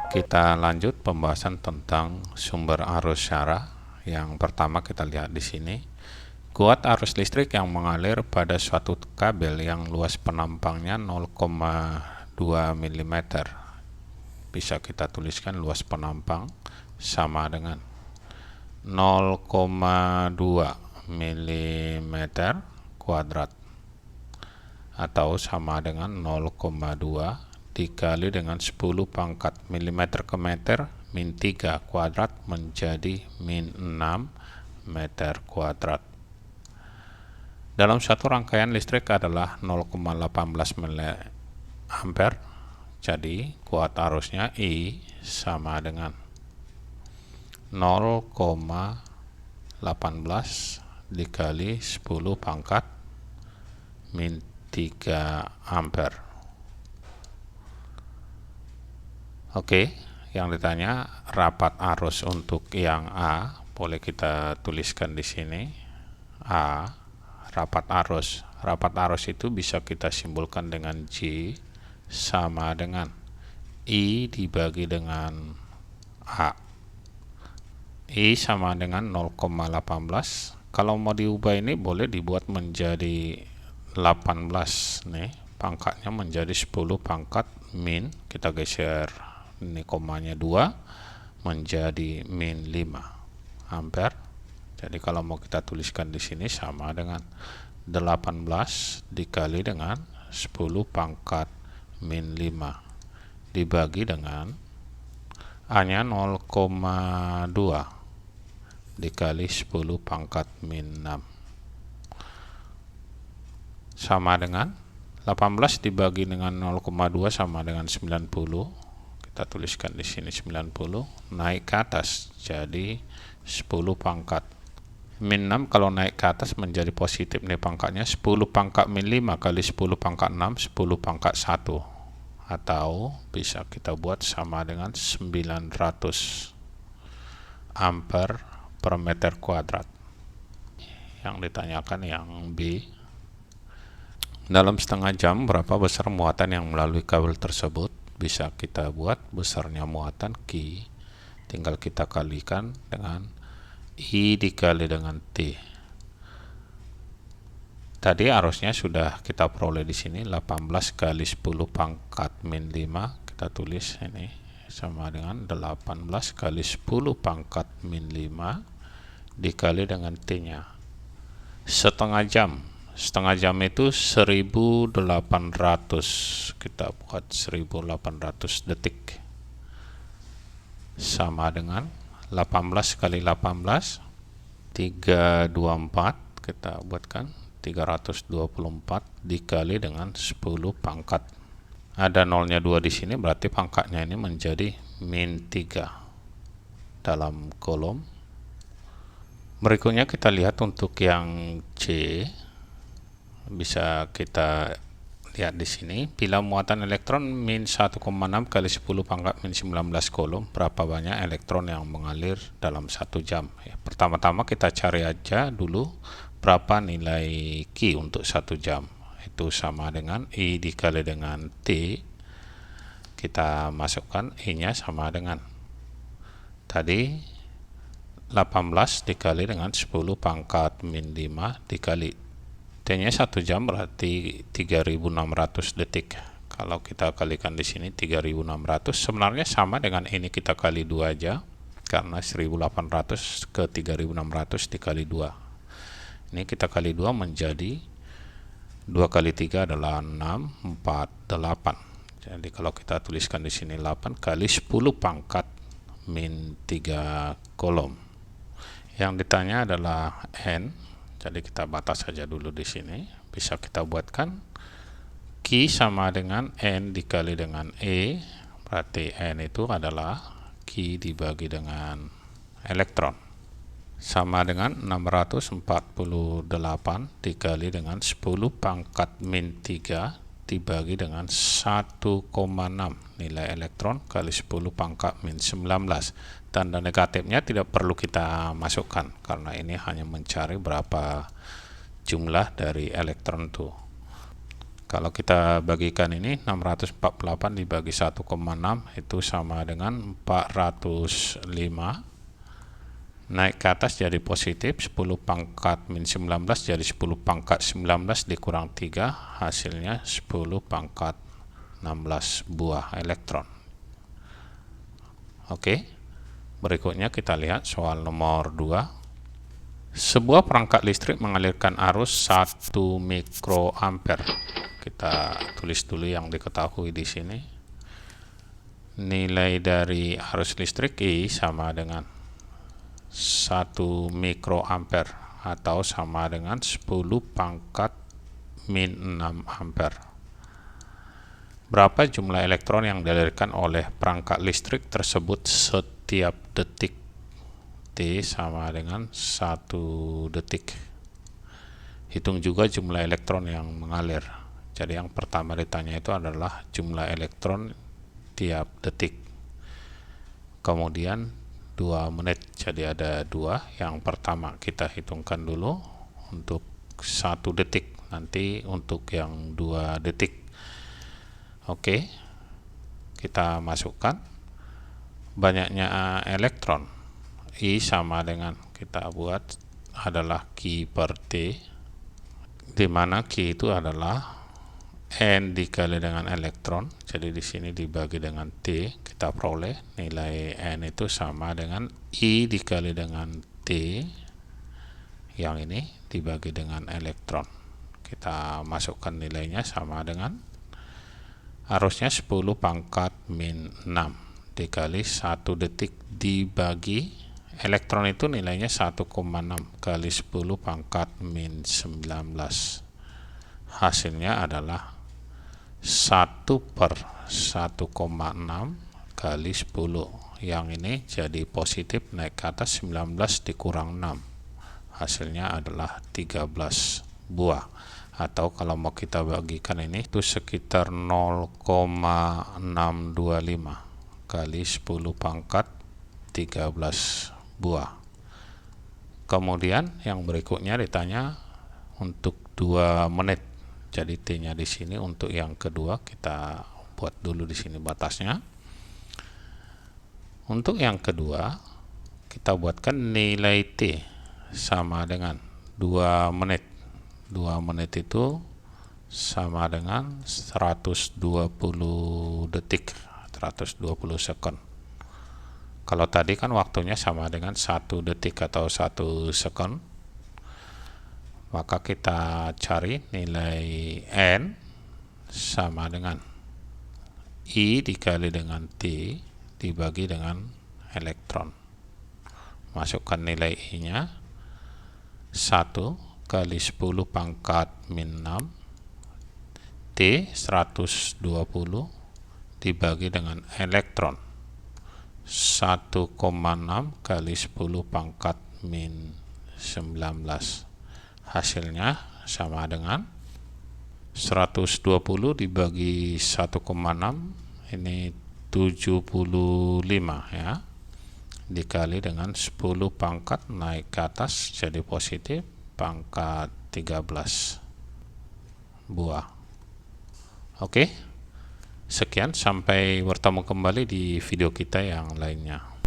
Kita lanjut pembahasan tentang sumber arus syarah. Yang pertama kita lihat di sini. Kuat arus listrik yang mengalir pada suatu kabel yang luas penampangnya 0,2 mm. Bisa kita tuliskan luas penampang sama dengan 0,2 mm kuadrat atau sama dengan 0,2 dikali dengan 10 pangkat milimeter ke meter min 3 kuadrat menjadi min 6 meter kuadrat. Dalam satu rangkaian listrik adalah 0,18 mA. Jadi kuat arusnya I sama dengan 0,18 dikali 10 pangkat min 3 ampere. Oke, yang ditanya rapat arus untuk yang A, boleh kita tuliskan di sini. A, rapat arus. Rapat arus itu bisa kita simbolkan dengan J sama dengan I dibagi dengan A. I sama dengan 0,18. Kalau mau diubah ini boleh dibuat menjadi 18 nih, pangkatnya menjadi 10 pangkat min, kita geser ini komanya 2 menjadi min 5 ampere. Jadi kalau mau kita tuliskan di sini sama dengan 18 dikali dengan 10 pangkat min 5 dibagi dengan A-nya 0,2 dikali 10 pangkat min 6 sama dengan 18 dibagi dengan 0,2 sama dengan 90. Kita tuliskan di sini 90, naik ke atas jadi 10 pangkat min 6. Kalau naik ke atas menjadi positif nih pangkatnya, 10 pangkat min 5 kali 10 pangkat 6, 10 pangkat 1, atau bisa kita buat sama dengan 900 ampere per meter kuadrat. Yang ditanyakan yang B, dalam setengah jam berapa besar muatan yang melalui kabel tersebut? Bisa kita buat besarnya muatan Q, tinggal kita kalikan dengan I dikali dengan T. Tadi arusnya sudah kita peroleh di sini 18 kali 10 pangkat min 5, kita tulis ini sama dengan 18 kali 10 pangkat min 5 dikali dengan T-nya. Setengah jam. Setengah jam itu 1800, kita buat 1800 detik sama dengan 18 kali 18 324, kita buatkan 324 dikali dengan 10 pangkat. Ada nolnya 2 di sini, berarti pangkatnya ini menjadi min 3 dalam kolom. Berikutnya kita lihat untuk yang C. Bisa kita lihat di sini, bila muatan elektron min 1,6 kali 10 pangkat min 19 kolom, berapa banyak elektron yang mengalir dalam 1 jam. Ya, pertama-tama kita cari aja dulu berapa nilai Q untuk 1 jam. Itu sama dengan I dikali dengan T. Kita masukkan I-nya sama dengan tadi 18 dikali dengan 10 pangkat min 5 dikali T-nya 1 jam berarti 3600 detik. Kalau kita kalikan di sini 3600, sebenarnya sama dengan ini kita kali 2 aja, karena 1800 ke 3600 dikali 2. Ini kita kali 2 menjadi 2 kali 3 adalah 6, 4, 8. Jadi kalau kita tuliskan di sini 8 kali 10 pangkat min 3 kolom. Yang ditanya adalah N. Jadi kita batas saja dulu di sini. Bisa kita buatkan Q sama dengan N dikali dengan E. Berarti N itu adalah Q dibagi dengan elektron. Sama dengan 648 dikali dengan 10 pangkat min 3 dibagi dengan 1,6 nilai elektron kali 10 pangkat min 19. Tanda negatifnya tidak perlu kita masukkan karena ini hanya mencari berapa jumlah dari elektron itu. Kalau kita bagikan ini 648 dibagi 1,6 itu sama dengan 405. Naik ke atas jadi positif, 10 pangkat min 19 jadi 10 pangkat 19 dikurang 3, hasilnya 10 pangkat 16 buah elektron. Oke, berikutnya kita lihat soal nomor 2. Sebuah perangkat listrik mengalirkan arus 1 mikroampere. Kita tulis dulu yang diketahui di sini. Nilai dari arus listrik I sama dengan 1 mikroampere atau sama dengan 10 pangkat min 6 ampere. Berapa jumlah elektron yang dialirkan oleh perangkat listrik tersebut setiap detik? T sama dengan 1 detik. Hitung juga jumlah elektron yang mengalir. Jadi yang pertama ditanya itu adalah jumlah elektron tiap detik. Kemudian 2 menit, jadi ada 2. Yang pertama kita hitungkan dulu untuk 1 detik, nanti untuk yang 2 detik. Oke, kita masukkan banyaknya elektron. I sama dengan, kita buat adalah Q per T, di mana Q itu adalah N dikali dengan elektron. Jadi di sini dibagi dengan T, kita peroleh nilai N itu sama dengan I dikali dengan T, yang ini dibagi dengan elektron. Kita masukkan nilainya sama dengan arusnya 10 pangkat min 6 dikali 1 detik dibagi elektron itu nilainya 1,6 kali 10 pangkat min 19. Hasilnya adalah 1 per 1,6 kali 10. Yang ini jadi positif, naik ke atas 19 dikurang 6. Hasilnya adalah 13 buah. Atau kalau mau kita bagikan ini itu sekitar 0,625 kali 10 pangkat 13 buah. Kemudian yang berikutnya ditanya untuk 2 menit. Jadi T-nya di sini untuk yang kedua kita buat dulu di sini batasnya. Untuk yang kedua kita buatkan nilai T sama dengan 2 menit. 2 menit itu sama dengan 120 detik, 120 second. Kalau tadi kan waktunya sama dengan 1 detik atau 1 second, maka kita cari nilai N sama dengan I dikali dengan T dibagi dengan elektron. Masukkan nilai I nya 1 kali 10 pangkat min 6 T 120 dibagi dengan elektron 1,6 kali 10 pangkat min 19. Hasilnya sama dengan 120 dibagi 1,6, ini 75 ya, dikali dengan 10 pangkat naik ke atas jadi positif pangkat 13 buah. Oke, sekian, sampai bertemu kembali di video kita yang lainnya.